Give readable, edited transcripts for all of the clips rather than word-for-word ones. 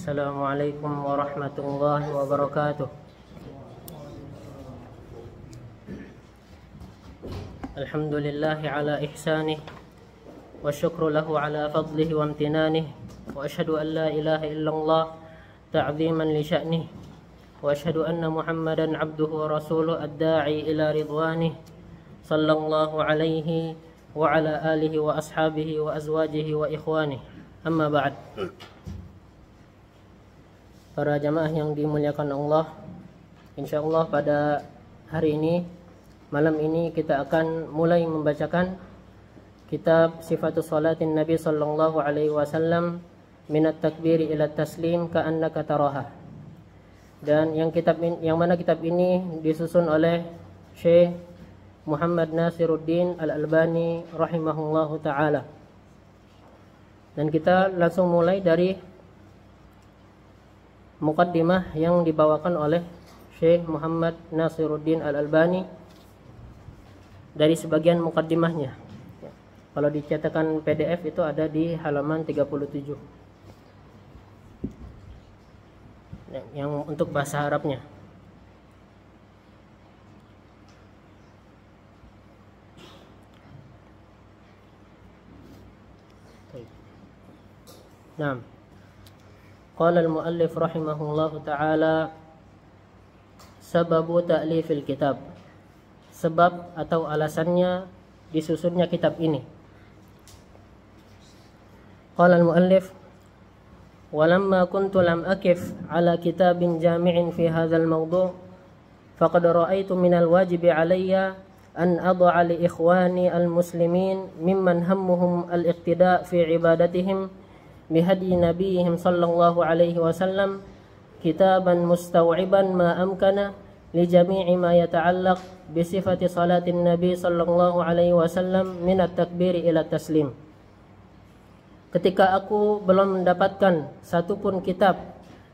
Assalamualaikum warahmatullahi wabarakatuh. Alhamdulillahi ala ihsanih wa syukru lahu ala fadlihi wa amtinanih wa ashhadu an la ilaha illallah ta'ziman li sya'nih wa ashhadu anna Muhammadan abduhu wa rasuluh ad-da'i ila ridwanih sallallahu alaihi wa ala alihi wa ashabihi wa azwajihi wa ikhwanih. Amma ba'd. Para jamaah yang dimuliakan Allah, insyaallah pada hari ini, malam ini kita akan mulai membacakan kitab Sifatus Salatin Nabi sallallahu alaihi wasallam minat takbiri ila taslim ka'annaka taraha. Dan yang mana kitab ini disusun oleh Syekh Muhammad Nasiruddin Al-Albani rahimahullahu taala. Dan kita langsung mulai dari muqaddimah yang dibawakan oleh Syekh Muhammad Nasiruddin Al-Albani dari sebagian muqaddimahnya. Kalau dicetakan PDF itu ada di halaman 37. Yang untuk bahasa Arabnya. Nah, qala al-muallif rahimahullahu ta'ala sababu ta'lifil kitab, sebab atau alasannya disusunnya kitab ini. Qala al-muallif walamma kuntu lam akif ala kitabin jami'in fi hadzal mawdu' faqad ra'aitu minal wajibi alayya an ad'a li ikhwani al-muslimin mimman hammuhum al-iqtida' fi ibadatihim bihadi nabiyihim sallallahu alaihi wasallam kitaban mustaw'iban ma amkana li jami'i ma yata'allaq bi sifati salatin nabi sallallahu alaihi wasallam min at-takbiri ila taslim. Ketika aku belum mendapatkan satupun kitab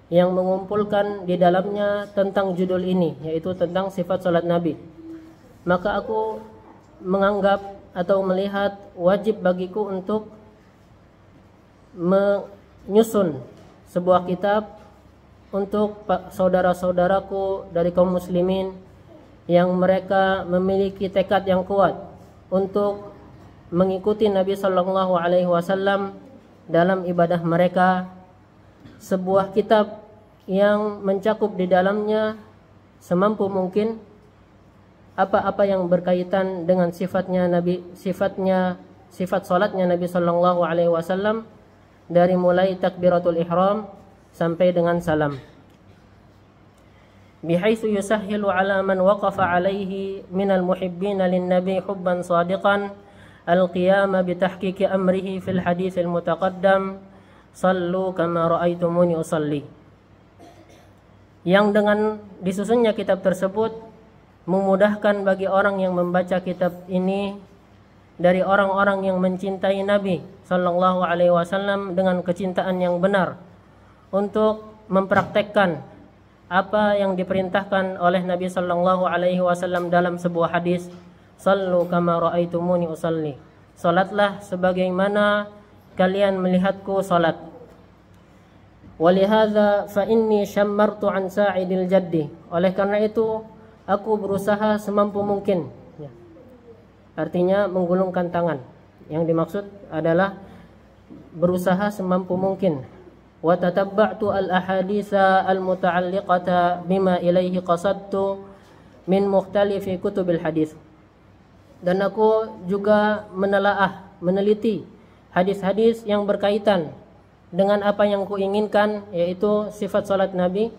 yang mengumpulkan di dalamnya tentang judul ini, yaitu tentang sifat salat nabi, maka aku menganggap atau melihat wajib bagiku untuk menyusun sebuah kitab untuk saudara-saudaraku dari kaum muslimin yang mereka memiliki tekad yang kuat untuk mengikuti Nabi sallallahu alaihi wasallam dalam ibadah mereka. Sebuah kitab yang mencakup di dalamnya semampu mungkin apa-apa yang berkaitan dengan sifat salatnya Nabi sallallahu alaihi wasallam, dari mulai takbiratul ihram sampai dengan salam, bihaitsu yusahhilu ala man waqafa alaihi minal muhibbina lin nabi hubban sadiqan al-qiyama bi tahqiqi amrihi fil haditsil mutaqaddam sallu kama ra'aitumuni usalli. Yang dengan disusunnya kitab tersebut memudahkan bagi orang yang membaca kitab ini dari orang-orang yang mencintai Nabi sallallahu alaihi wasallam dengan kecintaan yang benar untuk mempraktekkan apa yang diperintahkan oleh Nabi sallallahu alaihi wasallam dalam sebuah hadis, sallu kama raaitumuni usalli, salatlah sebagaimana kalian melihatku salat. Walihadza fa inni syammartu an sa'idil jaddi, oleh karena itu aku berusaha semampu mungkin, artinya menggulungkan tangan. Yang dimaksud adalah berusaha semampu mungkin. Wa tatabba'tu al-ahaditsa al-muta'alliqata bima ilaihi qasadtu min mukhtalifi kutubil hadis. Dan aku juga meneliti hadis-hadis yang berkaitan dengan apa yang kuinginkan, yaitu sifat salat Nabi,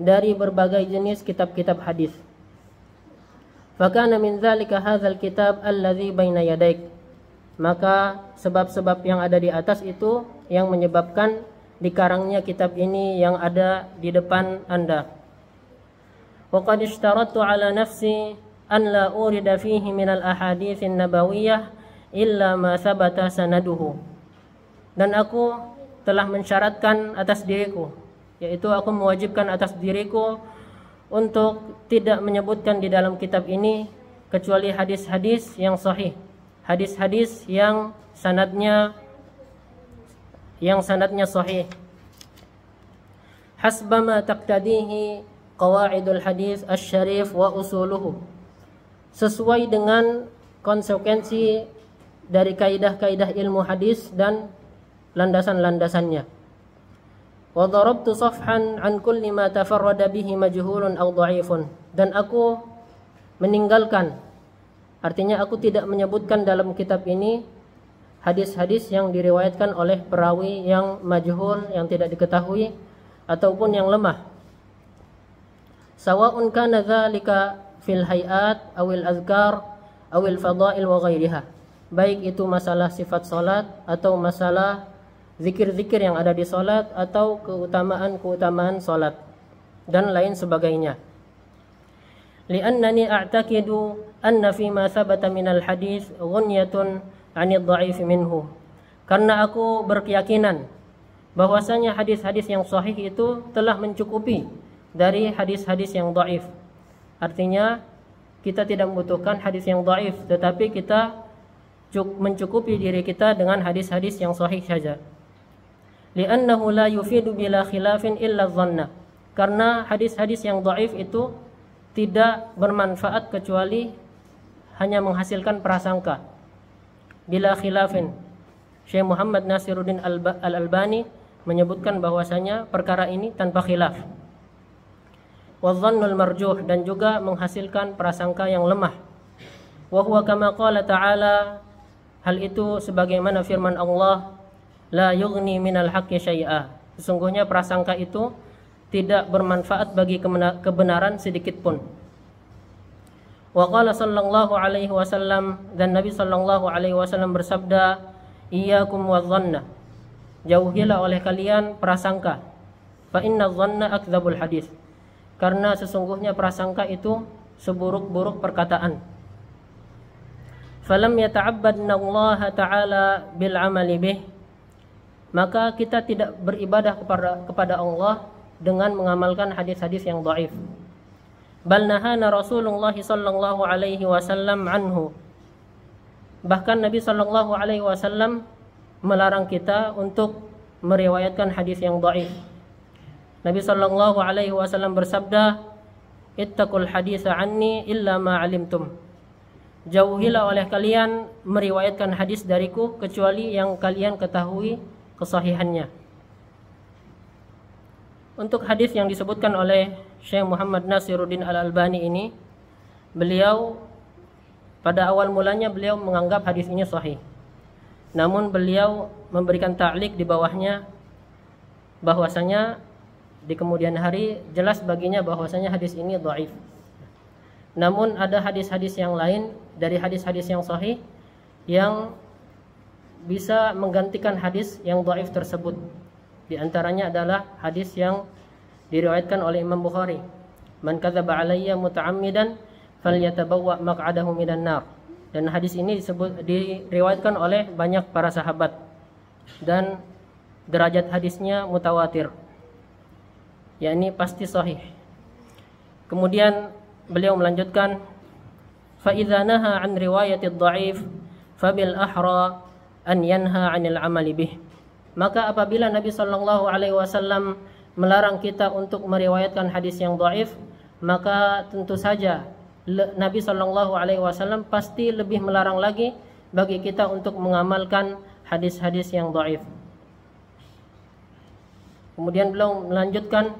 dari berbagai jenis kitab-kitab hadis. Fakana min dzalika hadzal kitab alladzi baina yadaik, maka sebab-sebab yang ada di atas itu yang menyebabkan dikarangnya kitab ini yang ada di depan Anda. Wa qad ishtaratu ala nafsi an la urida fihi min al ahaditsin nabawiyyah illa ma thabata sanaduhu. Dan aku telah mensyaratkan atas diriku, yaitu aku mewajibkan atas diriku untuk tidak menyebutkan di dalam kitab ini kecuali hadis-hadis yang sahih, hadis-hadis yang sanadnya sahih. hasbama taqtadihi qawaidul hadis asy-syarif wa usuluhu, sesuai dengan konsekuensi dari kaidah-kaidah ilmu hadis dan landasan-landasannya. Wa darabtu safhan an kulli ma tafarrada bihi majhulun aw dha'ifun, dan aku meninggalkan, artinya aku tidak menyebutkan dalam kitab ini hadis-hadis yang diriwayatkan oleh perawi yang majhul, yang tidak diketahui ataupun yang lemah. Sawa'un kana dzalika fil hayat awil azkar awil fadail wa ghairiha, baik itu masalah sifat salat atau masalah zikir-zikir yang ada di salat atau keutamaan-keutamaan salat dan lain sebagainya. Li'annani a'taqidu anna fi ma thabata minal hadis ghunyatun 'anil dha'if minhu, karena aku berkeyakinan bahwasanya hadis-hadis yang sahih itu telah mencukupi dari hadis-hadis yang dhaif. Artinya kita tidak membutuhkan hadis yang dhaif, tetapi kita mencukupi diri kita dengan hadis-hadis yang sahih saja. Li'annahu la yufidu bila khilafin illa dhanna, karena hadis-hadis yang dhaif itu tidak bermanfaat kecuali hanya menghasilkan prasangka. Bila khilafin, Syekh Muhammad Nasiruddin Al-Albani menyebutkan bahwasanya perkara ini tanpa khilaf. Wa dhannul marjuh, dan juga menghasilkan prasangka yang lemah. Wa huwa kama qala ta'ala, hal itu sebagaimana firman Allah, la yughni minal haqqi syai'a, sesungguhnya prasangka itu tidak bermanfaat bagi kebenaran sedikit pun. Wa qala sallallahu alaihi wasallam, dan Nabi sallallahu alaihi wasallam bersabda, iyyakum wadh-dhanna, jauhilah oleh kalian prasangka, fa inna dhanna akdzabul hadis, karena sesungguhnya prasangka itu seburuk-buruk perkataan. Falam yata'abbadna Allah ta'ala bil amali bih, maka kita tidak beribadah kepada Allah dengan mengamalkan hadis-hadis yang dhaif. Bal nahana Rasulullah sallallahu alaihi wasallam anhu, bahkan Nabi sallallahu alaihi wasallam melarang kita untuk meriwayatkan hadis yang dhaif. Nabi sallallahu alaihi wasallam bersabda, ittaqul haditsa anni illa ma alimtum, jauhilah oleh kalian meriwayatkan hadis dariku kecuali yang kalian ketahui kesahihannya. Untuk hadis yang disebutkan oleh Syekh Muhammad Nasiruddin Al-Albani ini, beliau pada awal mulanya beliau menganggap hadis ini sahih. Namun beliau memberikan ta'liq di bawahnya bahwasanya di kemudian hari jelas baginya bahwasanya hadis ini dhaif. Namun ada hadis-hadis yang lain dari hadis-hadis yang sahih yang bisa menggantikan hadis yang dhaif tersebut. Di antaranya adalah hadis yang diriwayatkan oleh Imam Bukhari, man kadzaba alayya muta'ammidan falyatabawwa maq'adahu minan nar. Dan hadis ini diriwayatkan oleh banyak para sahabat dan derajat hadisnya mutawatir, yakni pasti sahih. Kemudian beliau melanjutkan, fa idza naha an riwayatid dhaif fabil ahra an yanha 'anil amali bih. Maka apabila Nabi sallallahu alaihi wasallam melarang kita untuk meriwayatkan hadis yang dhaif, maka tentu saja Nabi sallallahu alaihi wasallam pasti lebih melarang lagi bagi kita untuk mengamalkan hadis-hadis yang dhaif. Kemudian beliau melanjutkan,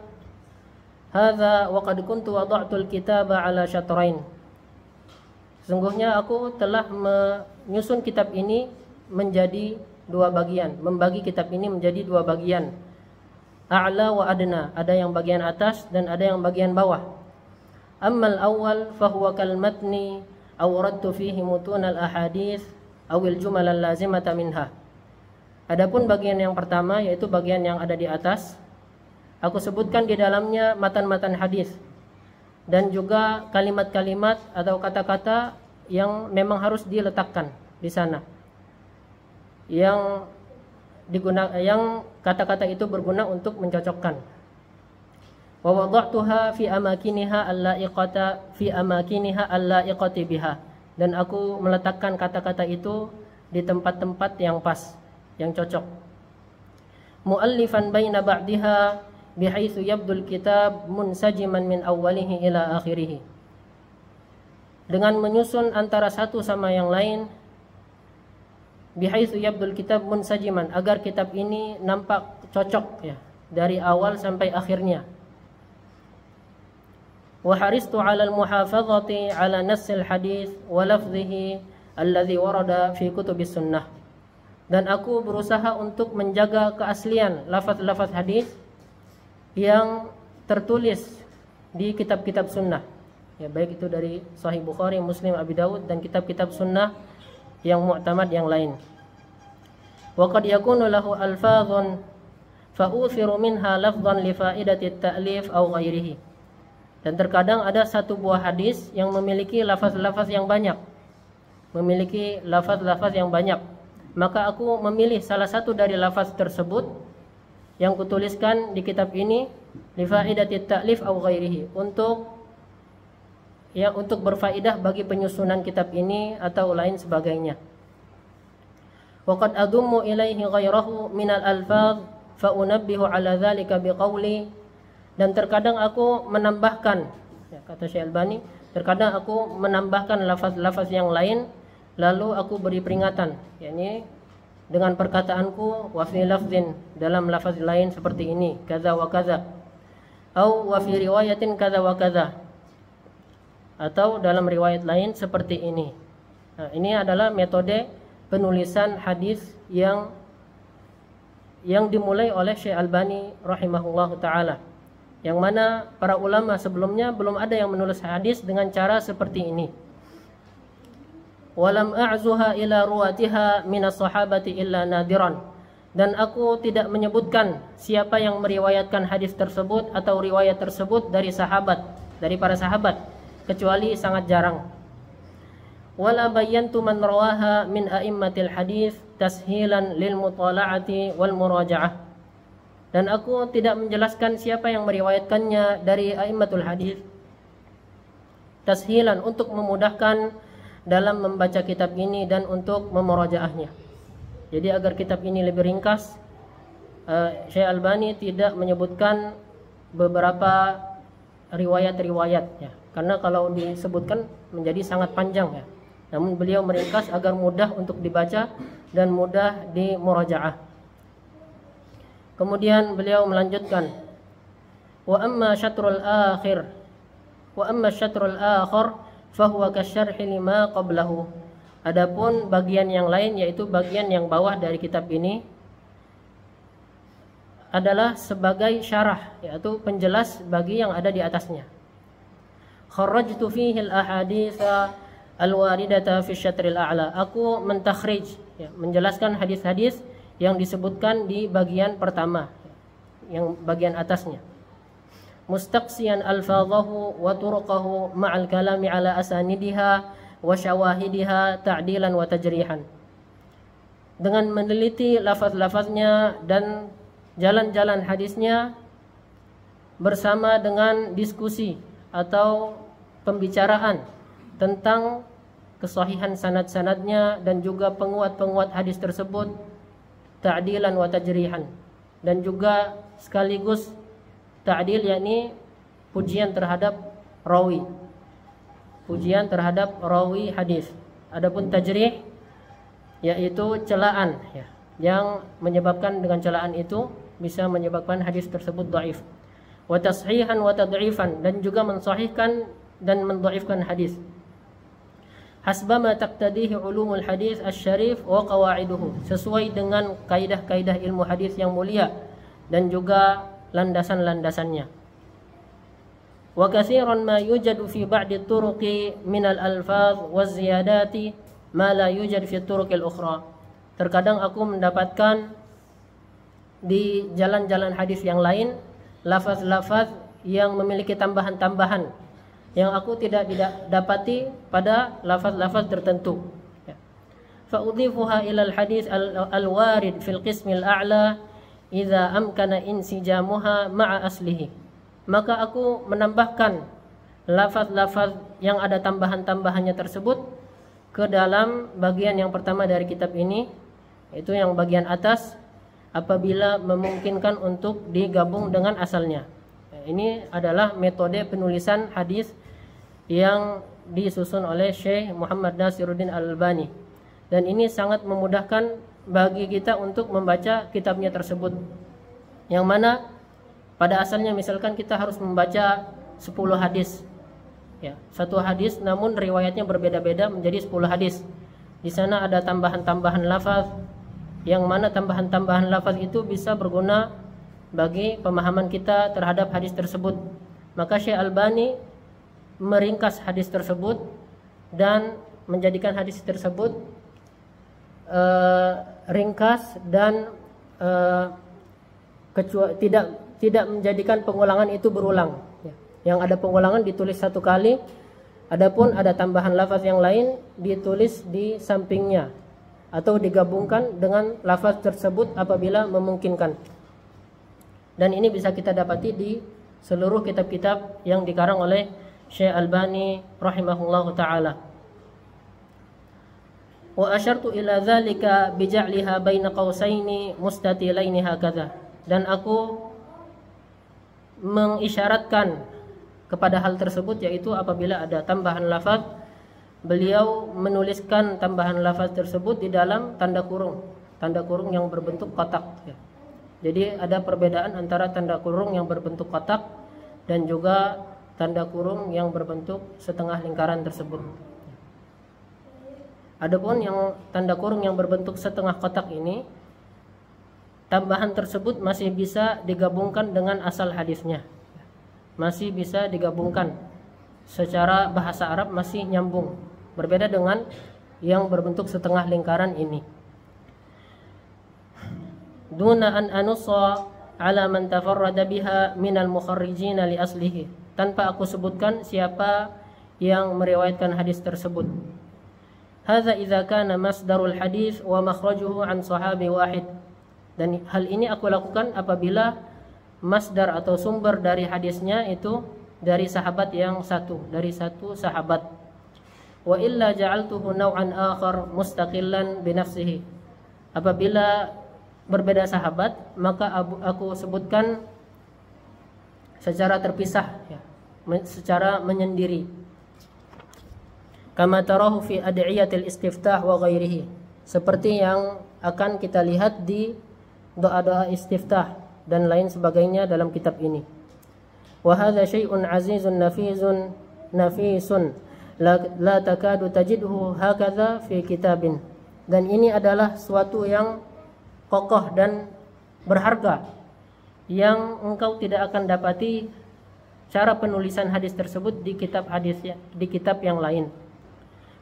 hadza wa qad kuntu wada'tul kitaba ala syatrain, sesungguhnya aku telah menyusun kitab ini menjadi dua bagian, membagi kitab ini menjadi dua bagian, a'la wa adna, ada yang bagian atas dan ada yang bagian bawah. Ammal awal fahuwa kal matni aw radtu fihi mutun al ahadits aw al jumal al lazimata minha. Adapun bagian yang pertama, yaitu bagian yang ada di atas, aku sebutkan di dalamnya matan-matan hadis dan juga kalimat-kalimat atau kata-kata yang memang harus diletakkan di sana, yang kata-kata itu berguna untuk mencocokkan. Wa wada'tuha fi amakiniha allaiqati biha, dan aku meletakkan kata-kata itu di tempat-tempat yang pas, yang cocok. Muallifan baina ba'diha bihaitsu yabdul kitab munsajiman min awwalihi ila akhirih. Dengan menyusun antara satu sama yang lain, bihaitsu yabdul kitab munsajiman, agar kitab ini nampak cocok ya dari awal sampai akhirnya. Wa haristu 'ala al-muhafazati 'ala nassil hadis wa lafdhihi alladhi warada fi kutubis sunnah. Dan aku berusaha untuk menjaga keaslian lafaz-lafaz hadis yang tertulis di kitab-kitab sunnah. Ya, baik itu dari Sahih Bukhari, Muslim, Abi Dawud dan kitab-kitab sunnah yang mu'tamad yang lain. Wa qad yakunu lahu alfazun fa uthiru minha lafdhan li faidati at-ta'lif aw ghairihi. Dan terkadang ada satu buah hadis yang memiliki lafaz-lafaz yang banyak. Maka aku memilih salah satu dari lafaz tersebut yang kutuliskan di kitab ini li faidati at-ta'lif aw ghairihi, untuk berfaedah bagi penyusunan kitab ini atau lain sebagainya. Wa qad adummu ilaihi ghairahu minal alfaz fa unabbihu ala dzalika biqauli. Dan terkadang aku menambahkan, ya, kata Syekh Albani, terkadang aku menambahkan lafaz-lafaz yang lain, lalu aku beri peringatan, yakni dengan perkataanku wa fi lafzin, dalam lafaz lain seperti ini, kaza wa kaza, au wa fi riwayatin kaza wa kaza, atau dalam riwayat lain seperti ini. Nah, ini adalah metode penulisan hadis yang dimulai oleh Syekh Albani rahimahullahu taala, yang mana para ulama sebelumnya belum ada yang menulis hadis dengan cara seperti ini. Walam a'zuha ila ruwatiha minas sahabati illa nadiran. Dan aku tidak menyebutkan siapa yang meriwayatkan hadis tersebut atau riwayat tersebut dari para sahabat, kecuali sangat jarang. Wala bayyantu man rawaha min a'immatil hadis tashilan lil mutala'ati wal muraja'ah. Dan aku tidak menjelaskan siapa yang meriwayatkannya dari a'immatul hadis tashilan, untuk memudahkan dalam membaca kitab ini dan untuk memurajaahnya. Jadi agar kitab ini lebih ringkas, Syekh Albani tidak menyebutkan beberapa riwayat-riwayat ya, karena kalau disebutkan menjadi sangat panjang ya. Namun beliau meringkas agar mudah untuk dibaca dan mudah dimurajaah. Kemudian beliau melanjutkan, wa amma syatrul akhir fahuwa kasyarhi lima qablahu. Adapun bagian yang lain, yaitu bagian yang bawah dari kitab ini, adalah sebagai syarah, yaitu penjelas bagi yang ada di atasnya. Kharrajtu fihi al-ahaditsa al-waridata fi syatril a'la. Aku mentakhrij, ya, menjelaskan hadis-hadis yang disebutkan di bagian pertama, yang bagian atasnya. Mustaqsiyan alfadhahu wa turuqahu ma'al kalami ala asanidiha wa syawahidiha ta'dilan wa tajrihan. Dengan meneliti lafaz-lafaznya dan jalan-jalan hadisnya bersama dengan diskusi atau pembicaraan tentang kesahihan sanad-sanadnya dan juga penguat-penguat hadis tersebut, ta'dilan wa tajrihan, dan juga sekaligus ta'dil, yakni pujian terhadap rawi, hadis. Adapun tajrih yaitu celaan ya, yang menyebabkan dengan celaan itu bisa menyebabkan hadis tersebut dhaif. Wa tashihan wa tad'ifan, dan juga mensahihkan dan mendhaifkan hadis. Hasbama taqtadihi ulumul hadis asy-syarif wa qawaiduhu, sesuai dengan kaidah-kaidah ilmu hadis yang mulia dan juga landasan-landasannya. Wa katsiran ma yujadu fi ba'di turuqi minal alfaz waz ziyadati ma la yujad fi turuqil ukhra. Terkadang aku mendapatkan di jalan-jalan hadis yang lain lafaz-lafaz yang memiliki tambahan-tambahan yang aku tidak dapati pada lafaz-lafaz tertentu. Fa udhifuha ila al-hadis al-warid fil qismil a'la idza amkana insijamuha ma'a aslihi. Maka aku menambahkan lafaz-lafaz yang ada tambahan-tambahannya tersebut ke dalam bagian yang pertama dari kitab ini, yaitu yang bagian atas, apabila memungkinkan untuk digabung dengan asalnya. Ini adalah metode penulisan hadis yang disusun oleh Syekh Muhammad Nasiruddin Al-Albani, dan ini sangat memudahkan bagi kita untuk membaca kitabnya tersebut, yang mana pada asalnya misalkan kita harus membaca 10 hadis ya, satu hadis namun riwayatnya berbeda-beda menjadi 10 hadis. Di sana ada tambahan-tambahan lafaz, yang mana tambahan-tambahan lafaz itu bisa berguna bagi pemahaman kita terhadap hadis tersebut. Maka Syekh Albani meringkas hadis tersebut dan menjadikan hadis tersebut ringkas dan tidak menjadikan pengulangan itu berulang. Yang ada pengulangan ditulis satu kali, adapun ada tambahan lafaz yang lain ditulis di sampingnya atau digabungkan dengan lafaz tersebut apabila memungkinkan. Dan ini bisa kita dapati di seluruh kitab-kitab yang dikarang oleh Syekh Albani rahimahullahu taala. Wa asyartu ila dzalika bi ja'liha baina qausaini mustatilaini hakadha. Dan aku mengisyaratkan kepada hal tersebut, yaitu apabila ada tambahan lafaz, beliau menuliskan tambahan lafaz tersebut di dalam tanda kurung yang berbentuk kotak ya. Jadi ada perbedaan antara tanda kurung yang berbentuk kotak dan juga tanda kurung yang berbentuk setengah lingkaran tersebut. Adapun yang tanda kurung yang berbentuk setengah kotak ini, tambahan tersebut masih bisa digabungkan dengan asal hadisnya, masih bisa digabungkan secara bahasa Arab, masih nyambung, berbeda dengan yang berbentuk setengah lingkaran ini. Duna an anussa ala man tafarrada biha minal mukharrijina li aslihi, tanpa aku sebutkan siapa yang meriwayatkan hadis tersebut. Hadza idza kana masdarul hadis wa makhrajuhu an sahabi wahid. Dan hal ini aku lakukan apabila masdar atau sumber dari hadisnya itu dari sahabat yang satu, dari satu sahabat. Wa illa ja'altuhu naw'an akhar mustaqillan bi nafsihi. Apabila berbeda sahabat, maka aku sebutkan secara terpisah ya, secara menyendiri. Kama tarahu fi ad'iyatil istiftah wa ghairihi, seperti yang akan kita lihat di doa-doa istiftah dan lain sebagainya dalam kitab ini. Wa hadza syai'un azizun nafisun la takadu tajidhu hakadha fi kitabin. Dan ini adalah suatu yang kokoh dan berharga yang engkau tidak akan dapati cara penulisan hadis tersebut di kitab yang lain.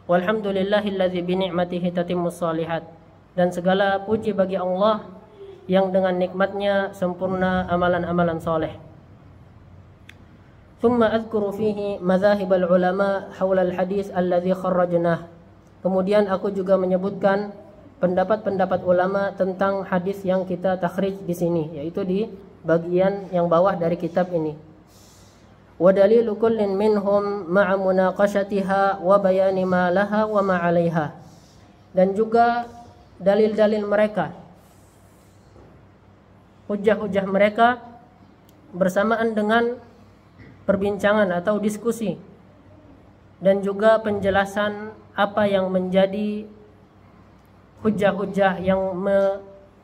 Walhamdulillahilladzi bi ni'matihi tatimmus shalihat. Dan segala puji bagi Allah yang dengan nikmatnya sempurna amalan-amalan soleh. Thumma adhkuru fihi madzahibal ulama haula al-hadis alladzi kharrajnah. Kemudian aku juga menyebutkan pendapat-pendapat ulama tentang hadis yang kita takhrij di sini, yaitu di bagian yang bawah dari kitab ini. Wa dalilu kullin minhum ma'a munaqashatiha wa bayani ma laha wa ma 'alaiha. Dan juga dalil-dalil mereka, hujah-hujah mereka bersamaan dengan perbincangan atau diskusi, dan juga penjelasan apa yang menjadi hujah-hujah yang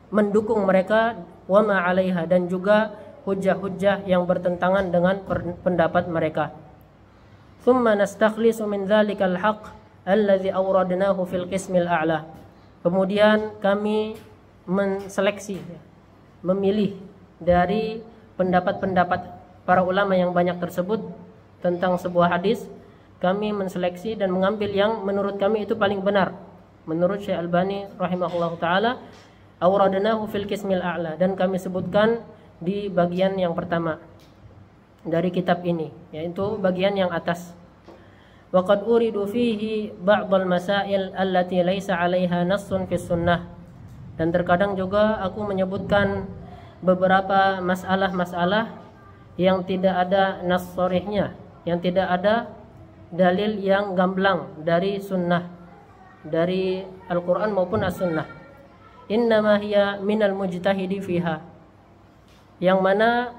mendukung mereka, wa ma 'alaiha, dan juga hujah-hujah yang bertentangan dengan pendapat mereka. Thumma nastakhlisu min dzalikal haqq alladzi awradnahu fil qismil a'la. Kemudian kami menseleksi, memilih dari pendapat-pendapat para ulama yang banyak tersebut tentang sebuah hadis. Kami menseleksi dan mengambil yang menurut kami itu paling benar. Menurut Syekh Albani rahimahullahu taala, awradnahu fil qismil a'la, dan kami sebutkan di bagian yang pertama dari kitab ini, yaitu bagian yang atas. Wa qad uridu fihi ba'dal masail allati laisa 'alaiha nassun fis sunnah. Dan terkadang juga aku menyebutkan beberapa masalah-masalah yang tidak ada nas sharihnya, yang tidak ada dalil yang gamblang dari sunnah, dari Al-Quran maupun As-Sunnah. innama hiya minal mujtahidi fiha, yang mana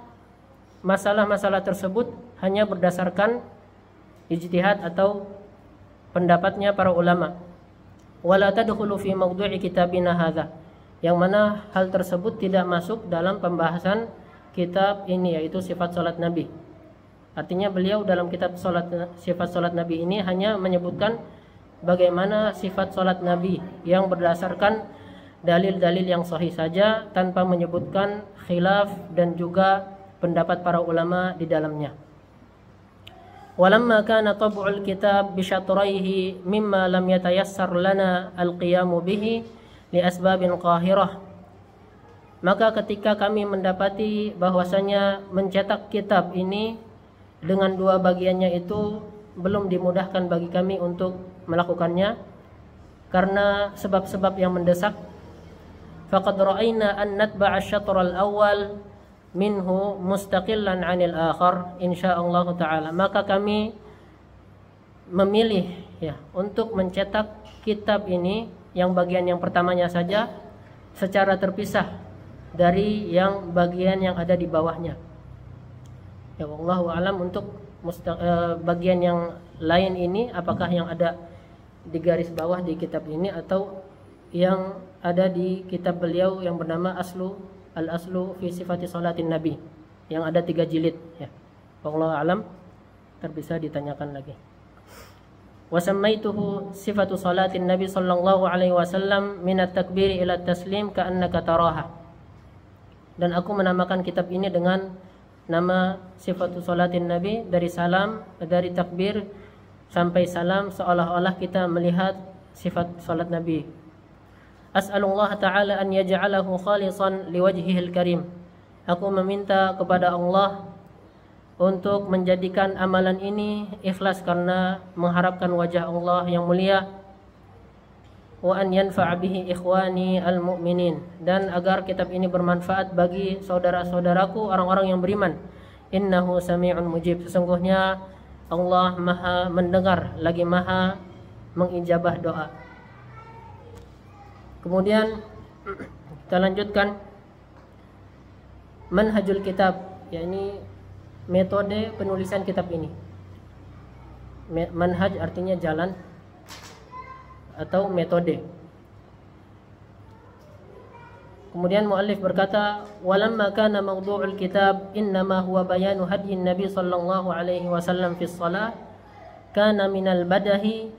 masalah-masalah tersebut hanya berdasarkan ijtihad atau pendapatnya para ulama. Wala tadkhulu fi mawdu'i kitabina hadza, yang mana hal tersebut tidak masuk dalam pembahasan kitab ini, yaitu sifat salat Nabi. Artinya beliau dalam kitab sifat salat Nabi ini hanya menyebutkan bagaimana sifat salat Nabi yang berdasarkan dalil-dalil yang sahih saja, tanpa menyebutkan khilaf dan juga pendapat para ulama di dalamnya. Walamma kana tab'ul kitab bi syatraihi mimma lam yatayassar lana al-qiyamu bihi li asbabin qahirah. Maka ketika kami mendapati bahwasanya mencetak kitab ini dengan dua bagiannya itu belum dimudahkan bagi kami untuk melakukannya karena sebab-sebab yang mendesak, faqad ra'ayna an natba'a asy-syatr al-awwal minhu mustaqillan 'anil akhar insyaallah taala. Maka kami memilih untuk mencetak kitab ini yang bagian yang pertamanya saja secara terpisah dari yang bagian yang ada di bawahnya. Ya wallahu alam, untuk bagian yang lain ini apakah yang ada di garis bawah di kitab ini atau yang ada di kitab beliau yang bernama Al-Aslu fi Sifati Salatin Nabi yang ada 3 jilid ya. Wallahu alam, terbisa ditanyakan lagi. Wa sammaituhu sifatu salatin Nabi sallallahu alaihi wasallam min at-takbir ila at-taslim ka'annaka taraha. Dan aku menamakan kitab ini dengan nama sifatu salatin Nabi, dari takbir sampai salam seolah-olah kita melihat sifat salat Nabi. As'alullah ta'ala an yaj'alahu khalisan liwajhihil karim. Aku meminta kepada Allah untuk menjadikan amalan ini ikhlas karena mengharapkan wajah Allah yang mulia. Wa an yanfa'a bihi ikhwani al-mu'minin, dan agar kitab ini bermanfaat bagi saudara-saudaraku orang-orang yang beriman. Innahu sami'un mujib, sesungguhnya Allah Maha mendengar lagi Maha mengijabah doa. Kemudian kita lanjutkan manhajul kitab, yakni metode penulisan kitab ini. Manhaj artinya jalan atau metode. Kemudian muallif berkata, walamma kana mawdu'ul kitab innama huwa bayanu hadyin Nabi sallallahu alaihi wasallam fi shalah, kana minal badahi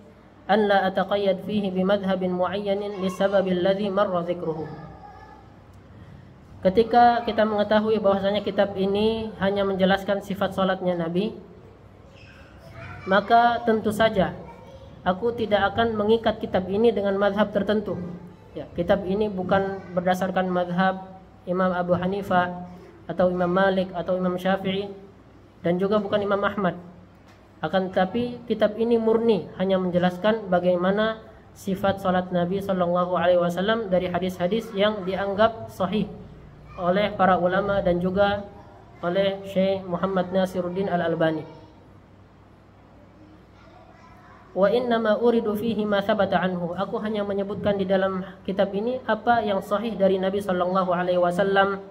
an la ataqayyad fihi bimadhhabin muayyanin lisababil ladzi marra dzikruhu. Ketika kita mengetahui bahwasanya kitab ini hanya menjelaskan sifat salatnya Nabi, maka tentu saja aku tidak akan mengikat kitab ini dengan mazhab tertentu. Ya, kitab ini bukan berdasarkan mazhab Imam Abu Hanifah atau Imam Malik atau Imam Syafi'i, dan juga bukan Imam Ahmad. Akan tetapi kitab ini murni hanya menjelaskan bagaimana sifat salat Nabi sallallahu alaihi wasallam dari hadis-hadis yang dianggap sahih oleh para ulama dan juga oleh Syekh Muhammad Nasiruddin Al-Albani. Wa innama uridu fihi ma thabata anhu. Aku hanya menyebutkan di dalam kitab ini apa yang sahih dari Nabi sallallahu alaihi wasallam,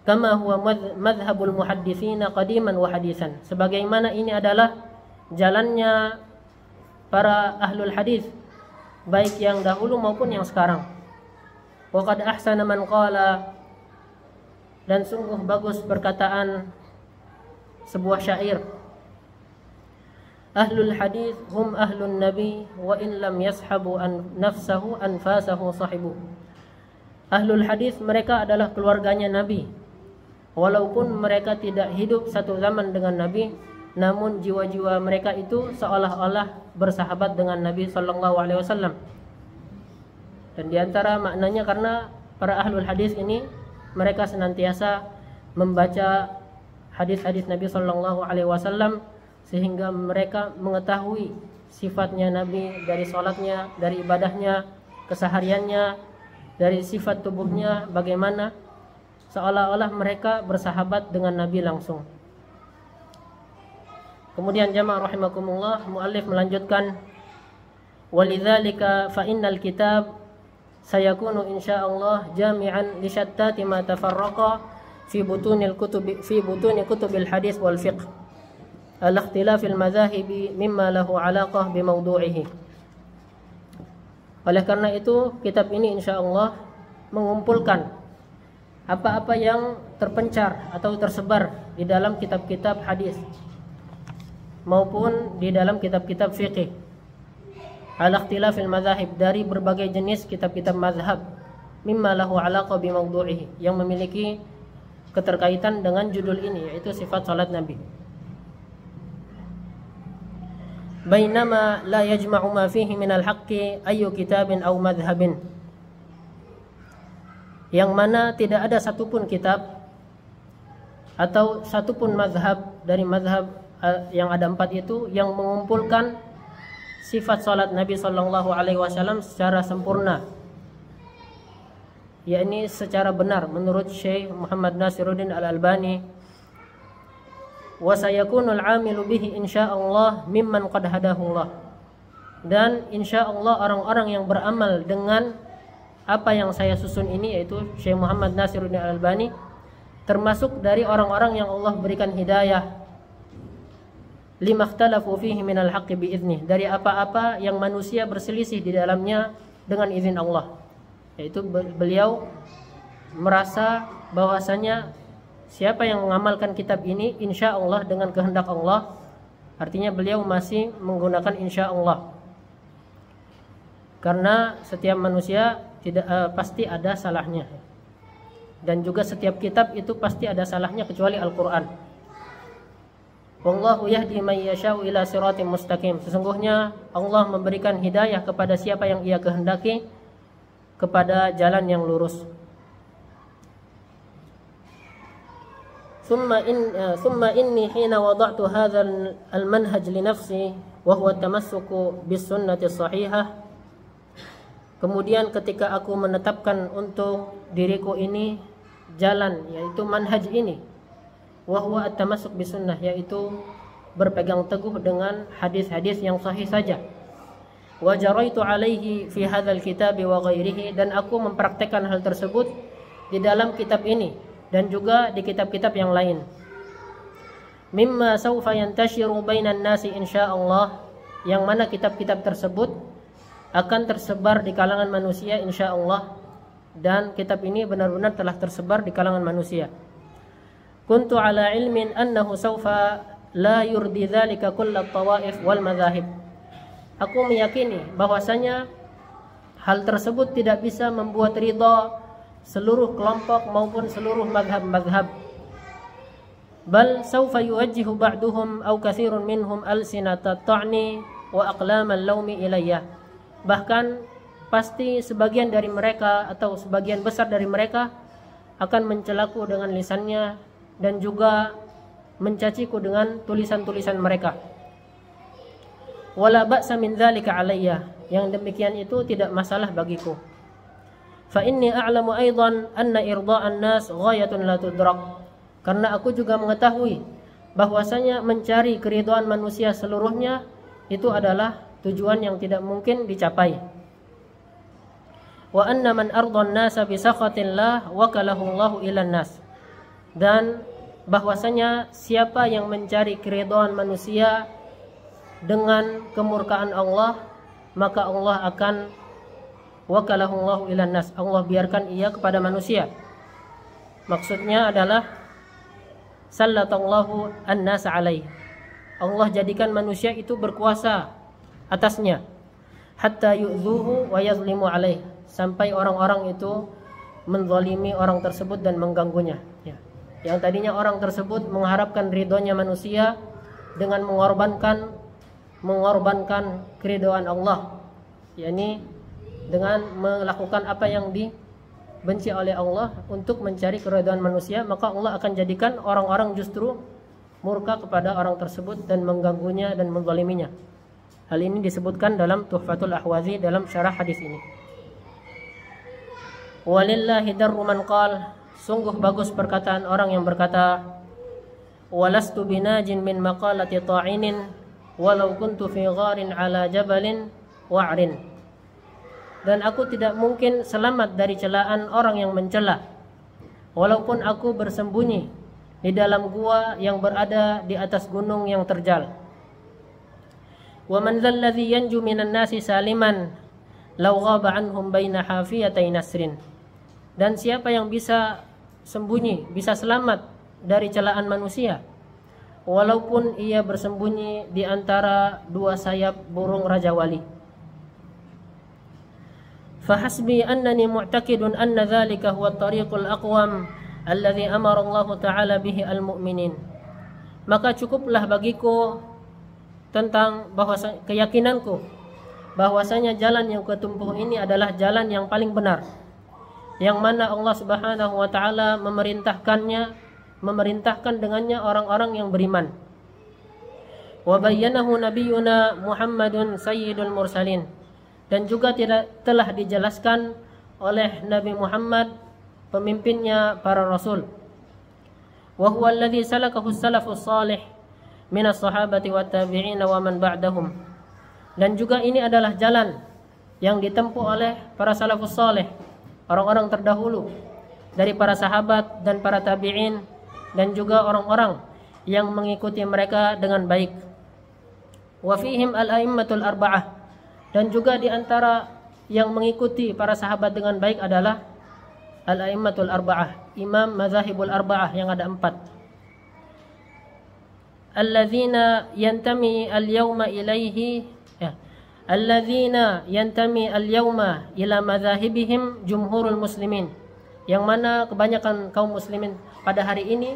kama huwa madhhabul muhadditsina qadiman wa hadisan. Sebagaimana ini adalah jalannya para ahlul hadis, baik yang dahulu maupun yang sekarang. Wa qad ahsana man qala, dan sungguh bagus perkataan sebuah syair, ahlul hadis hum ahlun nabi wa in lam yashabu an nafsahu anfasahu sahibu. Ahlul hadis mereka adalah keluarganya Nabi, walaupun mereka tidak hidup satu zaman dengan Nabi, namun jiwa-jiwa mereka itu seolah-olah bersahabat dengan Nabi sallallahu alaihi wasallam. Dan diantara maknanya karena para ahlul hadis ini mereka senantiasa membaca hadis-hadis Nabi sallallahu alaihi wasallam, sehingga mereka mengetahui sifatnya Nabi, dari salatnya, dari ibadahnya, kesehariannya, dari sifat tubuhnya bagaimana, seolah-olah mereka bersahabat dengan Nabi langsung. Kemudian jamaah rahimakumullah, muallif melanjutkan, walidzalika fa innal kitab sayakunu insyaallah jami'an li syattati ma tafarraqa fi butuni kutubil hadis wal fiqh ala ikhtilafil madzahibi mimma lahu alaqah bi mawdu'ihi. Oleh karena itu kitab ini insyaallah mengumpulkan apa-apa yang terpencar atau tersebar di dalam kitab-kitab hadis maupun di dalam kitab-kitab fiqih ala ikhtilafil madzahib, dari berbagai jenis kitab-kitab mazhab, mimma lahu alaqah bi mawdu'ihi, yang memiliki keterkaitan dengan judul ini, yaitu sifat salat Nabi. Bainama la yajma'u ma fihi minal haqqi ayyu kitabin aw madhhabin, yang mana tidak ada satupun kitab atau satupun mazhab dari mazhab yang ada 4 itu yang mengumpulkan sifat salat Nabi sallallahu alaihi wasallam secara sempurna, yakni secara benar menurut Syekh Muhammad Nasiruddin Al-Albani. Wa sayakunul 'amilu bihi insyaallah mimman qad hadahullah, dan insyaallah orang-orang yang beramal dengan apa yang saya susun ini, yaitu Syekh Muhammad Nasiruddin Al-Albani, termasuk dari orang-orang yang Allah berikan hidayah lima ikhtalafu fihi minal haqqi biiznih, dari apa-apa yang manusia berselisih di dalamnya dengan izin Allah. Yaitu beliau merasa bahwasanya siapa yang mengamalkan kitab ini insya Allah dengan kehendak Allah, artinya beliau masih menggunakan insya Allah, karena setiap manusia pasti ada salahnya, dan juga setiap kitab itu pasti ada salahnya kecuali Al-Quran. Wallahu yahdi man yasha'u ila siratim mustaqim, sesungguhnya Allah memberikan hidayah kepada siapa yang Ia kehendaki kepada jalan yang lurus. Thumma inni hina wada'tu hadzal al-manhaj li nafsi wa huwa at-tamassuku bis sunnati shahihah. Kemudian ketika aku menetapkan untuk diriku ini jalan, yaitu manhaj ini, wa huwa at-tamassuk bis sunnah, yaitu berpegang teguh dengan hadis-hadis yang sahih saja. Wa jaraitu alaihi fi hadzal kitab wa ghairihi, dan aku mempraktekkan hal tersebut di dalam kitab ini dan juga di kitab-kitab yang lain. Mimma sawfa yantashiru bainan nasi insyaallah, yang mana kitab-kitab tersebut akan tersebar di kalangan manusia insyaallah, dan kitab ini benar-benar telah tersebar di kalangan manusia. Kuntu ala ilmin annahu sawfa la yurdi dzalika kullat tawaif wal madzahib. Aku meyakini bahwasanya hal tersebut tidak bisa membuat ridha seluruh kelompok maupun seluruh mazhab-mazhab. Bal sawfa yuwajjihu ba'duhum aw katsirun minhum alsinata ta'ni wa aqlamal laumi ilayya. Bahkan pasti sebagian dari mereka atau sebagian besar dari mereka akan mencelaku dengan lisannya dan juga mencaciku dengan tulisan-tulisan mereka. Wala ba'sa min dzalika alayya, yang demikian itu tidak masalah bagiku. Fa inni a'lamu aidan anna irda'an nas ghayatun la tudrak, karena aku juga mengetahui bahwasanya mencari keridhaan manusia seluruhnya itu adalah tujuan yang tidak mungkin dicapai. Wa anna man ardhan nasa bi sakhatillah wakalahu Allahu ilan nas, dan bahwasanya siapa yang mencari keridhaan manusia dengan kemurkaan Allah, maka Allah akan wakalahu Allahu ilan nas, Allah biarkan ia kepada manusia. Maksudnya adalah sallatallahu an-nas alaih, Allah jadikan manusia itu berkuasa atasnya, hatta yu'dhuhu wa yazlimu alaih, sampai orang-orang itu menzalimi orang tersebut dan mengganggunya, ya. Yang tadinya orang tersebut mengharapkan ridhonya manusia dengan mengorbankan keridhaan Allah, yakni dengan melakukan apa yang dibenci oleh Allah untuk mencari keridhaan manusia, maka Allah akan jadikan orang-orang justru murka kepada orang tersebut dan mengganggunya dan menzaliminya. Hal ini disebutkan dalam Tuhfatul Ahwazi dalam syarah hadis ini. Walillahi darru man qala, sungguh bagus perkataan orang yang berkata, walastu binajin min maqalati ta'inin walau kuntu fi gharin ala jabalin wa'rin. dan aku tidak mungkin selamat dari celaan orang yang mencela, walaupun aku bersembunyi di dalam gua yang berada di atas gunung yang terjal. Wa man dzal ladzi yanju minan nasi saliman law ghaba anhum baina hafiyatay nasrin. Dan siapa yang bisa sembunyi, bisa selamat dari celaan manusia, walaupun ia bersembunyi di antara dua sayap burung Raja Wali. Fahasbi annani mu'taqidun anna dzalika huwa at-tariqul aqwam alladzi amara Allah Ta'ala bihi al-mu'minin. Maka cukuplah bagiku tentang keyakinanku bahwasanya jalan yang ketempuh ini adalah jalan yang paling benar, yang mana Allah Subhanahu wa Ta'ala memerintahkan dengannya orang-orang yang beriman. Wa bayyanahu nabiyyuna Muhammadun sayyidul mursalin. Dan juga telah dijelaskan oleh Nabi Muhammad, pemimpinnya para rasul. Wa huwa alladhi salakahu as-salafus salih min as-sahabati wat tabi'in wa man ba'dahum. Dan juga ini adalah jalan yang ditempuh oleh para salafus salih, orang-orang terdahulu dari para sahabat dan para tabi'in, dan juga orang-orang yang mengikuti mereka dengan baik. Wa fihim al-a'immatul arba'ah. Dan juga di antara yang mengikuti para sahabat dengan baik adalah al-a'immatul arba'ah, imam mazahibul arba'ah yang ada 4. Alladzina yantami al-yawma ilaihi alladzina yantami al-yawma ila mazahibihim jumhurul muslimin. Yang mana kebanyakan kaum muslimin pada hari ini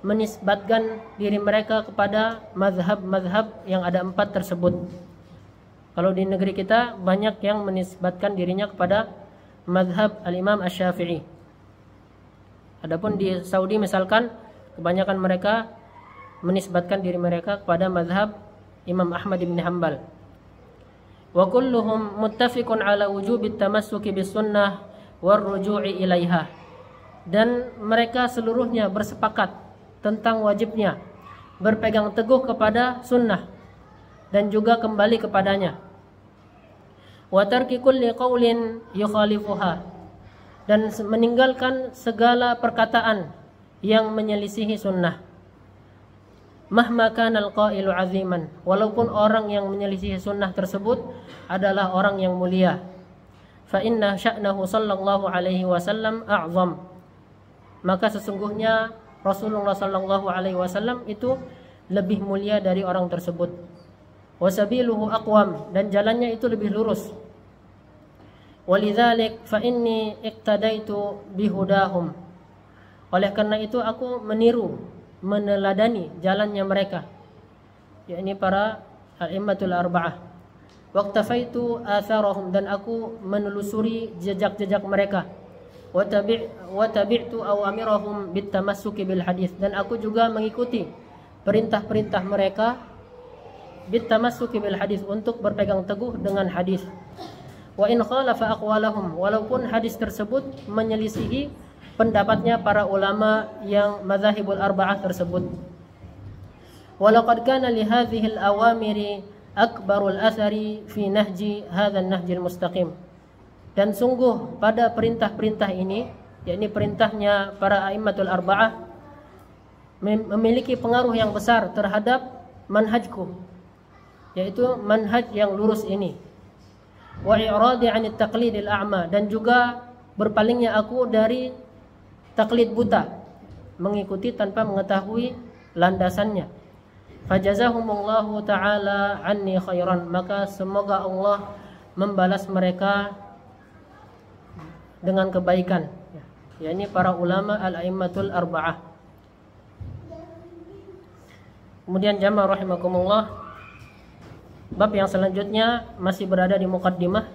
menisbatkan diri mereka kepada mazhab-mazhab yang ada 4 tersebut. Kalau di negeri kita banyak yang menisbatkan dirinya kepada mazhab al-Imam Asy-Syafi'i. Adapun di Saudi misalkan kebanyakan mereka menisbatkan diri mereka kepada mazhab Imam Ahmad bin Hanbal. Wa kulluhum muttafiqun ala wujubi tamassuki bis sunnah war ruju'i ilaiha. Dan mereka seluruhnya bersepakat tentang wajibnya berpegang teguh kepada sunnah dan juga kembali kepadanya. Wa tarki kulli qaulin yukhalifuha. Dan meninggalkan segala perkataan yang menyelisihi sunnah. Mahma kana al-qailu aziman. Walaupun orang yang menyelisihi sunnah tersebut adalah orang yang mulia. Fa inna sya'nahu sallallahu alaihi wasallam a'zam. Maka sesungguhnya Rasulullah sallallahu alaihi wasallam itu lebih mulia dari orang tersebut. Wasabiluhu aqwam. Dan jalannya itu lebih lurus. Walidzalik fa inni iqtadaitu bihudahum. Oleh karena itu aku meniru, meneladani jalannya mereka, yakni para al-immatul arba'ah. Waqtafaitu atharahum. Dan aku menelusuri jejak-jejak mereka. Wa tabi'tu awamirahum bitamassuki bil hadis. Dan aku juga mengikuti perintah-perintah mereka bitamassuki bil hadis, untuk berpegang teguh dengan hadis. Wa in khalafa aqwalahum. Walaupun hadis tersebut menyelisihi pendapatnya para ulama yang mazahibul arba'ah tersebut. Walaqad kana li hadhihi al-awamiri akbarul athari fi nahji hadzal nahjil mustaqim. Dan sungguh pada perintah-perintah ini, yakni perintahnya para a'immatul arba'ah, memiliki pengaruh yang besar terhadap manhajku, yaitu manhaj yang lurus ini. Wa i'radi 'anit taqlidil a'ma. Dan juga berpalingnya aku dari taklid buta, mengikuti tanpa mengetahui landasannya. Fajazahumullahu ta'ala anni khairan. Maka semoga Allah membalas mereka dengan kebaikan, yakni para ulama al-a'immatul arba'ah. Kemudian jamaah rahimakumullah, bab yang selanjutnya masih berada di muqaddimah,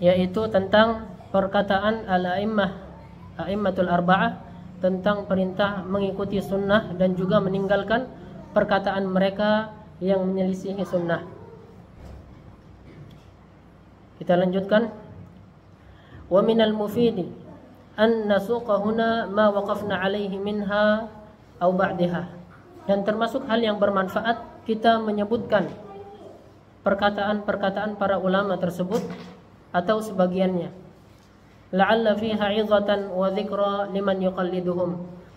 yaitu tentang perkataan al-a'immatul arba'ah, tentang perintah mengikuti sunnah dan juga meninggalkan perkataan mereka yang menyelisihi sunnah. Kita lanjutkan. Wa minal mufidi an nasuqa huna ma waqafna alaihi minha au ba'daha. Dan termasuk hal yang bermanfaat kita menyebutkan perkataan-perkataan para ulama tersebut atau sebagiannya. La'alla fiha 'izatan wa dzikra liman yuqalliduhum.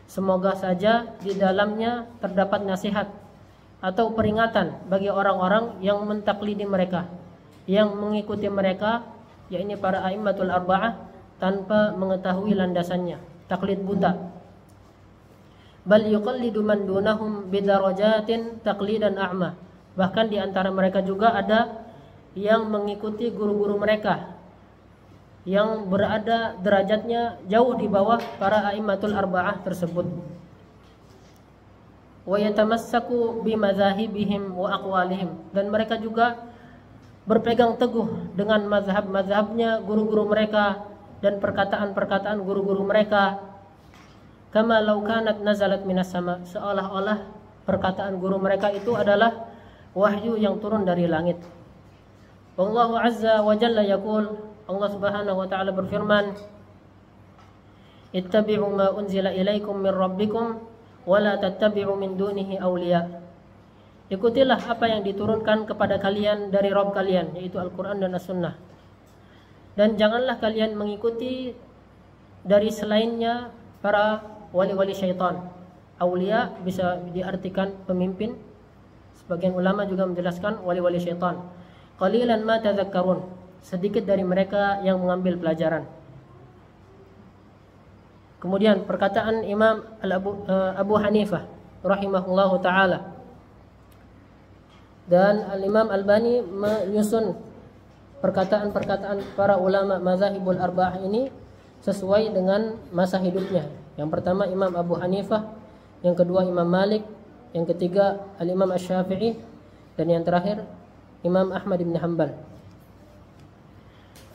Semoga saja di dalamnya terdapat nasihat atau peringatan bagi orang-orang yang mentaklidi mereka, yang mengikuti mereka, yakni para a'immatul arba'ah tanpa mengetahui landasannya, taklid buta. Bal yuqallidu man dunahum bidarajatin taqlidan a'ma. Bahkan di antara mereka juga ada yang mengikuti guru-guru mereka yang berada derajatnya jauh di bawah para a'immatul arba'ah tersebut. Wa yatamassaku bimadzahibihim wa aqwalihim, dan mereka juga berpegang teguh dengan mazhab-mazhabnya guru-guru mereka dan perkataan-perkataan guru-guru mereka. Kama law kanat nazalat minas sama, seolah-olah perkataan guru mereka itu adalah wahyu yang turun dari langit. Wallahu azza wa jalla yaqul, Allah Subhanahu wa taala berfirman, ittabi'u ma unzila ilaikum min rabbikum wa la tattabi'u min dunihi awliya. Ikutilah apa yang diturunkan kepada kalian dari Rabb kalian, yaitu Al-Qur'an dan As-Sunnah. Dan janganlah kalian mengikuti dari selainnya para wali-wali syaitan. Awliya bisa diartikan pemimpin. Sebagian ulama juga menjelaskan wali-wali syaitan. Qalilan ma tadhakkarun, sedikit dari mereka yang mengambil pelajaran. Kemudian perkataan Imam Abu Hanifah rahimahullahu taala, dan Al-Imam Albani menyusun perkataan-perkataan para ulama mazhabul arba'ah ini sesuai dengan masa hidupnya. Yang pertama Imam Abu Hanifah, yang kedua Imam Malik, yang ketiga Al-Imam Asy-Syafi'i, dan yang terakhir Imam Ahmad bin Hanbal.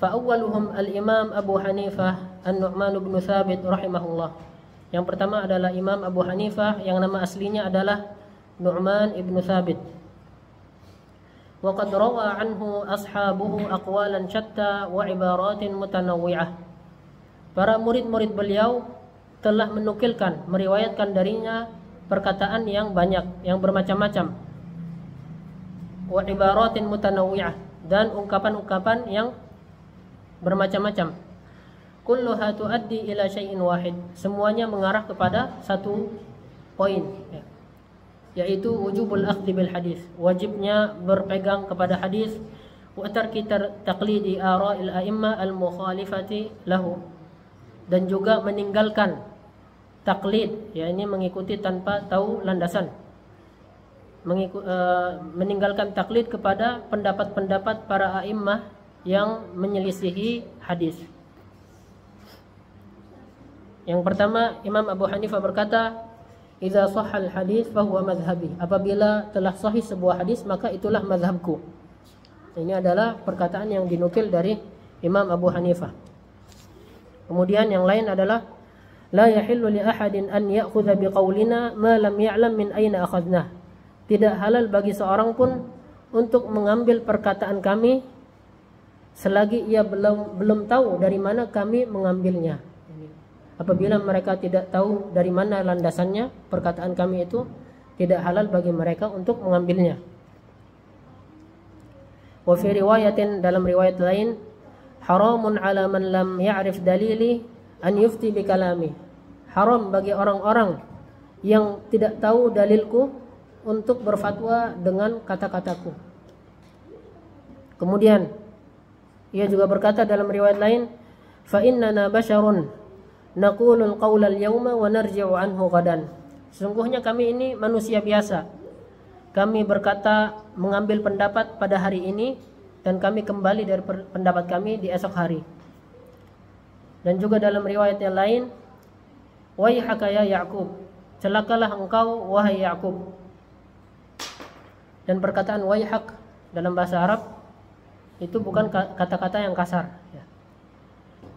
Fa'awwaluhum al-Imam Abu Hanifah An-Nu'man bin Thabit rahimahullah. Yang pertama adalah Imam Abu Hanifah yang nama aslinya adalah Nu'man ibn Thabit. Wa qad rawa anhu ashabuhu aqwalan syatta wa ibaratin mutanawwi'ah. Para murid-murid beliau telah menukilkan, meriwayatkan darinya perkataan yang banyak, yang bermacam-macam. Wa ibaratin mutanawwi'ah, dan ungkapan-ungkapan yang bermacam-macam. Kulluha tuaddi ila syai'in wahid, semuanya mengarah kepada satu poin, yaitu wujubul akhdhi bil hadis, wajibnya berpegang kepada hadis, wa tarki taqlidi ara'il a'imma al mukhalifati lahu, dan juga meninggalkan taklid, yakni mengikuti tanpa tahu landasan, meninggalkan taklid kepada pendapat-pendapat para a'immah yang menyelisihi hadis. Yang pertama, Imam Abu Hanifah berkata, "Idza shahhal hadis fa huwa madhhabi." Apabila telah sahih sebuah hadis, maka itulah mazhabku. Ini adalah perkataan yang dinukil dari Imam Abu Hanifah. Kemudian yang lain adalah, "La yahillu li ahadin an ya'khudha biqaulina ma lam ya'lam min aina akhadnah." Tidak halal bagi seorang pun untuk mengambil perkataan kami selagi ia belum tahu dari mana kami mengambilnya. Apabila mereka tidak tahu dari mana landasannya, perkataan kami itu tidak halal bagi mereka untuk mengambilnya. Wa fi riwayatin, dalam riwayat lain, haramun ala man lam ya'rif dalili an yufti bi kalami. Haram bagi orang-orang yang tidak tahu dalilku untuk berfatwa dengan kata-kataku. Kemudian ia juga berkata dalam riwayat lain, fa innana basyarun naqulul qaula al-yawma wa narji'u anhu ghadan. Sesungguhnya kami ini manusia biasa. Kami berkata, mengambil pendapat pada hari ini, dan kami kembali dari pendapat kami di esok hari. Dan juga dalam riwayat yang lain, waihaka ya Ya'qub, celakalah engkau wahai Ya'qub. Dan perkataan waihak dalam bahasa Arab itu bukan kata-kata yang kasar,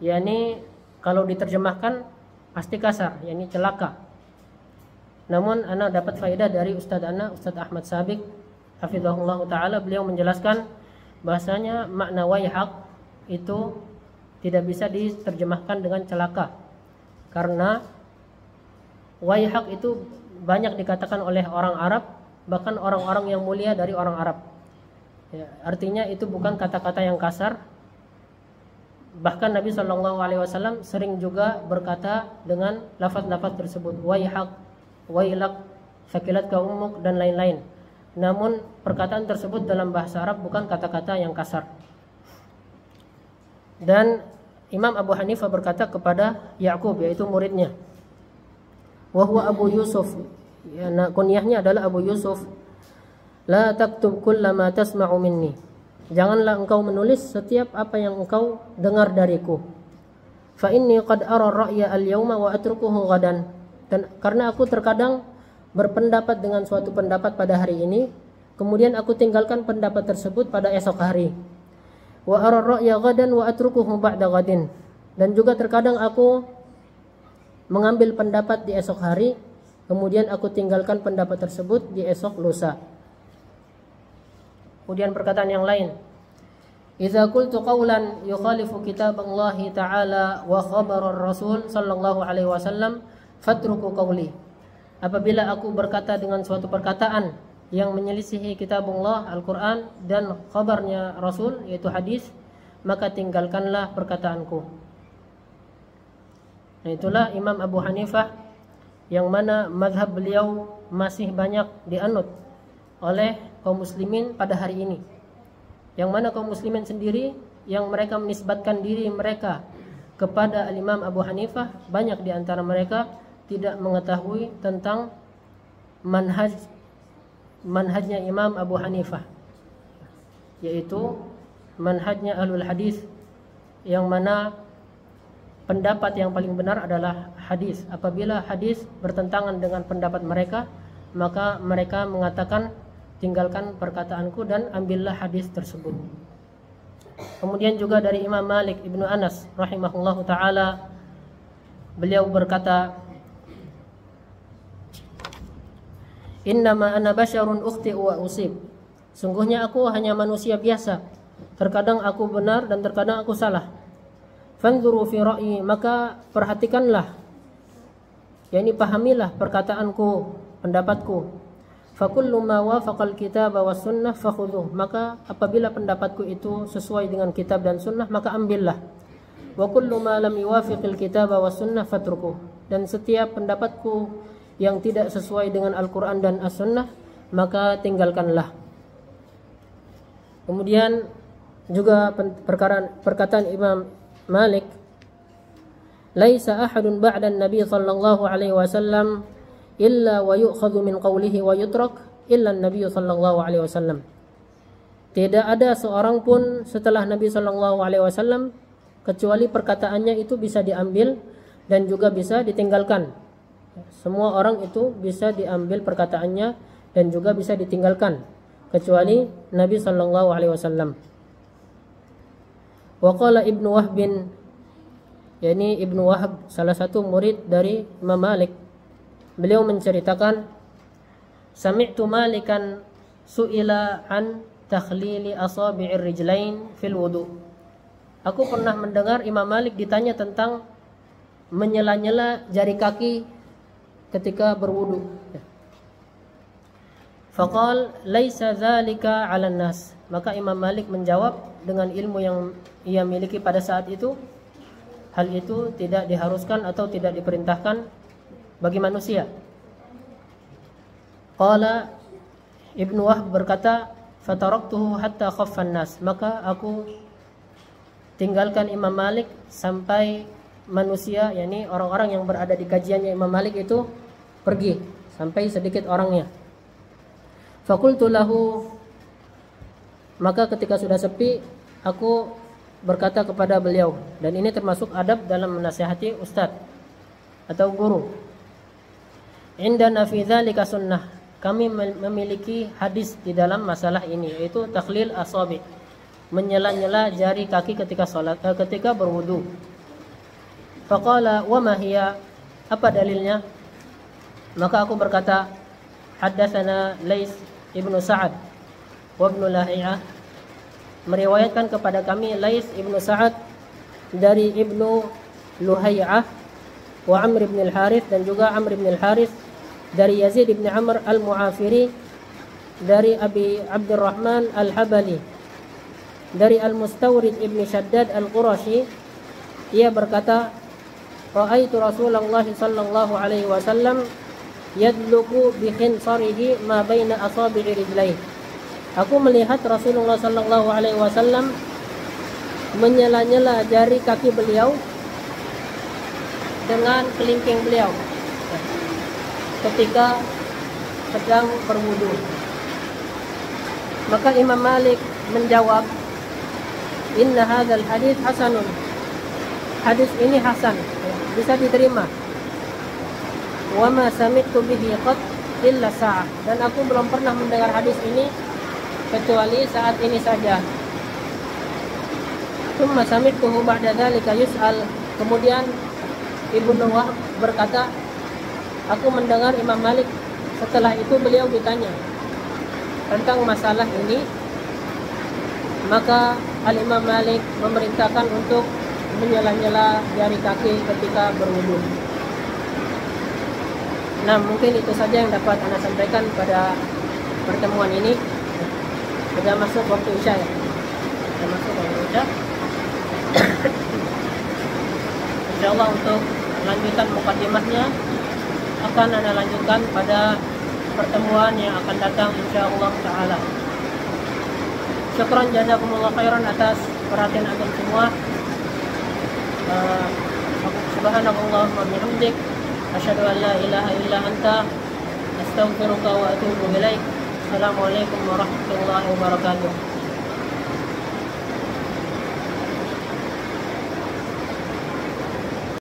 yakni kalau diterjemahkan pasti kasar, yakni celaka. Namun ana dapat faedah dari Ustadz Ahmad Sabiq hafizahullah taala, beliau menjelaskan bahasanya makna waihak itu tidak bisa diterjemahkan dengan celaka, karena waihak itu banyak dikatakan oleh orang Arab, bahkan orang-orang yang mulia dari orang Arab. Ya, artinya itu bukan kata-kata yang kasar, Bahkan Nabi Shallallahu Alaihi Wasallam sering juga berkata dengan lafaz-lafaz tersebut, waihak, wailak, sakilatka ummuk, dan lain-lain. Namun perkataan tersebut dalam bahasa Arab bukan kata-kata yang kasar. Dan Imam Abu Hanifah berkata kepada Ya'qub, yaitu muridnya, wa huwa Abu Yusuf, ya, kunyahnya adalah Abu Yusuf, la taktub kullama tasma'u minni, janganlah engkau menulis setiap apa yang engkau dengar dariku. Fa inni qad ara ra'ya al-yawma wa atrukuhu ghadan, dan karena aku terkadang berpendapat dengan suatu pendapat pada hari ini, kemudian aku tinggalkan pendapat tersebut pada esok hari. Wa ara ra'ya ghadan wa atrukuhu ba'da ghadin, dan juga terkadang aku mengambil pendapat di esok hari, kemudian aku tinggalkan pendapat tersebut di esok lusa. Kemudian perkataan yang lain, idza qultu qawlan yukhalifu kitaballahi ta'ala wa khabarar rasul sallallahu alaihi wasallam fatruku qawli, apabila aku berkata dengan suatu perkataan yang menyelisihi kitabullah Al-Quran dan khabarnya Rasul, yaitu hadis, maka tinggalkanlah perkataanku. Nah, itulah Imam Abu Hanifah, yang mana mazhab beliau masih banyak dianut oleh kaum muslimin pada hari ini. Yang mana kaum muslimin sendiri yang mereka menisbatkan diri mereka kepada Imam Abu Hanifah, banyak di antara mereka tidak mengetahui tentang manhajnya Imam Abu Hanifah, yaitu manhajnya ahlul hadis, yang mana pendapat yang paling benar adalah hadis. Apabila hadis bertentangan dengan pendapat mereka, maka mereka mengatakan tinggalkan perkataanku dan ambillah hadis tersebut. Kemudian juga dari Imam Malik Ibnu Anas rahimahullahu taala, beliau berkata, innama ana basyarun ukhti'u wa usib, sungguhnya aku hanya manusia biasa, terkadang aku benar dan terkadang aku salah. Fanzuru fi ra'yi, maka perhatikanlah, yakni pahamilah perkataanku, pendapatku. Fakullu ma wafaqal kitab was sunnah fakhudhuh, maka apabila pendapatku itu sesuai dengan kitab dan sunnah, maka ambillah. Wa kullu ma lam yuwafiqil kitab was sunnah fatrukuh, dan setiap pendapatku yang tidak sesuai dengan Al-Quran dan As-Sunnah, maka tinggalkanlah. Kemudian juga perkataan Imam Malik, laisa ahadun ba'dan Nabi sallallahu alaihi wasallam illa wa yu'khadhu min qawlihi wa yutrak illa Nabi sallallahu alaihi wasallam. Tidak ada seorang pun setelah Nabi sallallahu alaihi wasallam kecuali perkataannya itu bisa diambil dan juga bisa ditinggalkan. Semua orang itu bisa diambil perkataannya dan juga bisa ditinggalkan, kecuali Nabi sallallahu alaihi wasallam. Wa qala Ibnu Wahb, yakni Ibnu Wahab, salah satu murid dari Imam Malik, beliau menceritakan, sami'tu Malikan su'ila an takhlili asabi'ir rijlain fil wudu. Aku pernah mendengar Imam Malik ditanya tentang menyela-nyela jari kaki ketika berwudu. Faqal laisa dzalika 'alan nas, maka Imam Malik menjawab dengan ilmu yang ia miliki pada saat itu, hal itu tidak diharuskan atau tidak diperintahkan bagi manusia. Qala Ibnu Wahb berkata, fataraktuhu hatta khaffan nas, maka aku tinggalkan Imam Malik sampai manusia, yakni orang-orang yang berada di kajiannya Imam Malik itu pergi, sampai sedikit orangnya. Fakultu lahu, maka ketika sudah sepi, aku berkata kepada beliau, dan ini termasuk adab dalam menasihati ustadz atau guru. Indana fi dzalika sunnah, kami memiliki hadis di dalam masalah ini, yaitu takhlil asabi, menyela-nyela jari kaki ketika salat, ketika berwudu. Faqala wa ma hiya, apa dalilnya? Maka aku berkata, haddatsana Lais ibnu Sa'ad wa ibnu Lahiyah, meriwayatkan kepada kami Lais ibnu Sa'ad dari ibnu Luhayyah wa Amr ibn al-Harith, dan juga Amr ibn al-Harith dari Yazid ibn Amr al-Mu'afiri, dari Abi Abdurrahman al-Habali, dari Al-Mustawrid ibn Shaddad al-Qurashi, ia berkata, ra'aitu Rasulullah sallallahu alaihi wasallam yadluku bi khinsarihi ma baina asabi'i rijlaihi. Aku melihat Rasulullah sallallahu alaihi wasallam menyela-nyela jari kaki beliau dengan kelingking beliau ketika sedang berwudu. Maka Imam Malik menjawab, inna hadzal hadits hasanun. Hadis ini hasan, bisa diterima. Wa ma sami'tu bihi qat illa sa'ah. Dan aku belum pernah mendengar hadis ini kecuali saat ini saja. Tsumma sami'tuhu ba'da dzalika yus'al. Kemudian Ibnu Wahb berkata, aku mendengar Imam Malik setelah itu beliau ditanya tentang masalah ini. Maka Al-Imam Malik memerintahkan untuk menyela-nyela jari kaki ketika berwudu. Nah, mungkin itu saja yang dapat Anda sampaikan pada pertemuan ini. Sudah masuk waktu Isya ya. Sudah masuk waktu Isya. Insyaallah untuk lanjutan mukadimahnya akan Anda lanjutkan pada pertemuan yang akan datang insyaallah taala. Syukran jazakumullah khairan atas perhatian antum semua. Subhanallah wa bihamdik asyhadu an la ilaha illa anta astaghfiruka wa atubu ilaik. Assalamualaikum warahmatullahi wabarakatuh.